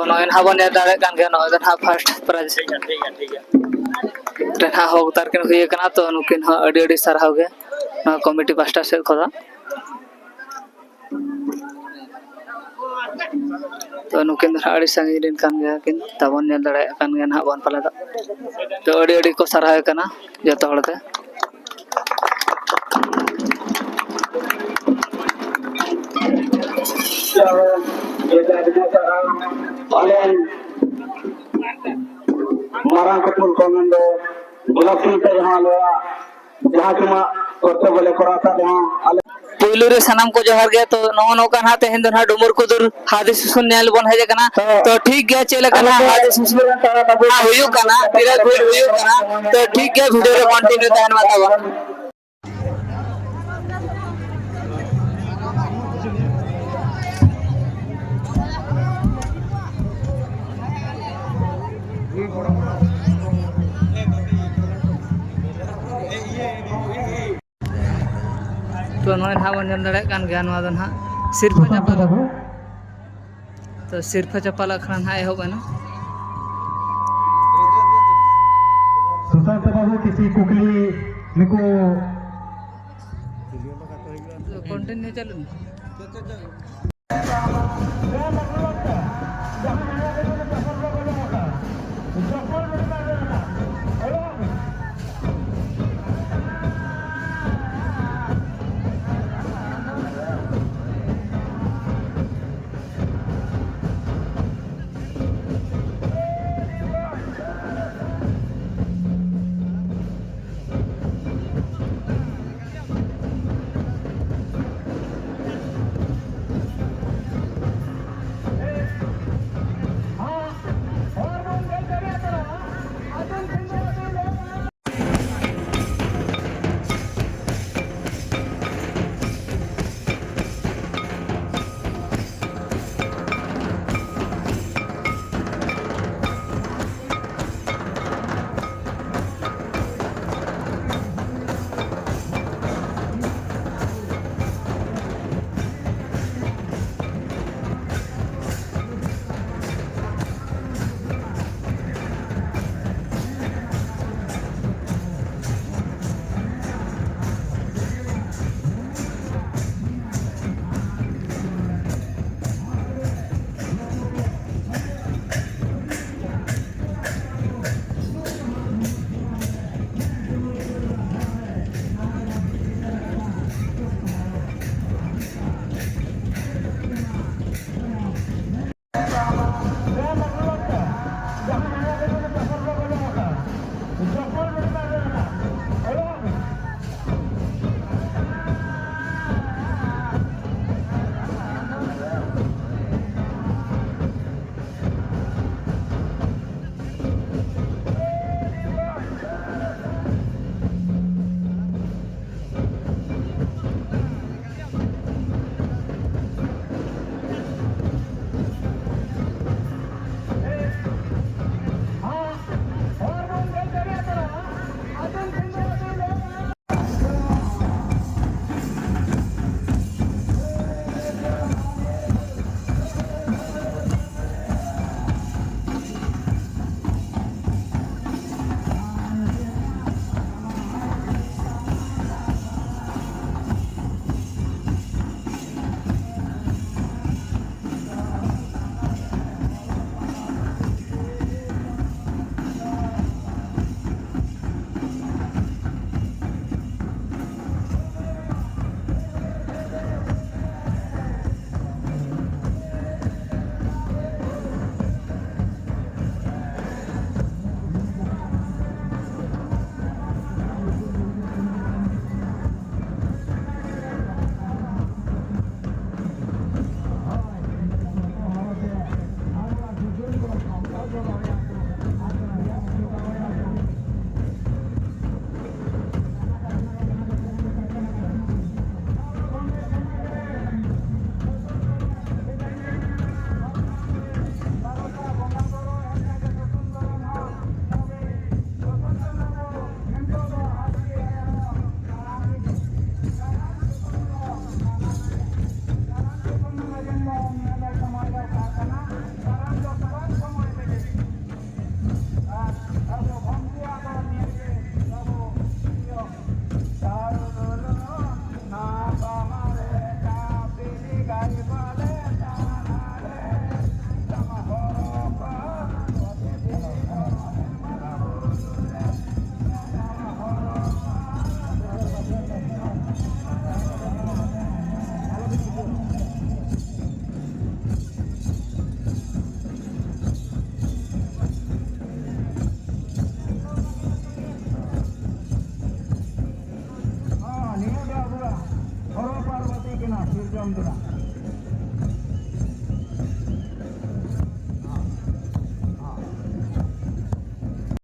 नॉय ना बन दाड़े कान गया नॉय ना फर्स्ट प्राइज रेना हो तारकिन हुई कना तो नुकिन हो अड़ी अड़ी सरहाव गे ना कमिटी पास्टा से खोदा तो नुकिन अड़ी संगी दिन कान गया किन तबन नेल दाड़े कान गया ना बन पाला तो अड़ी अड़ी को सरहाव कना जतो हड़ते मारांग कपुल कमेंडो गुलाबी पे यहाँ लोया जहाँ चुमा करते बोले कराता जहाँ पुइलु रे सनम को जोहर गया तो नो नो कना ते हिंदन हा डुमर कुदुर हादे सुन नेल बन हेजे कना तो ठीक गया चले कना हादे सुन हुयु कना तेरा भीड़ हुयु कना तो ठीक गया वीडियो रे कंटिन्यू तहन माता तो नॉय ना बन जल दड़े कान गया नवा दन हा सिरफा चप्पल तो सिरफा चप्पल अखरा ना एहो बना सुशांत बाबू किसी कुकली निको कंटिन्यू चलू ᱫᱚ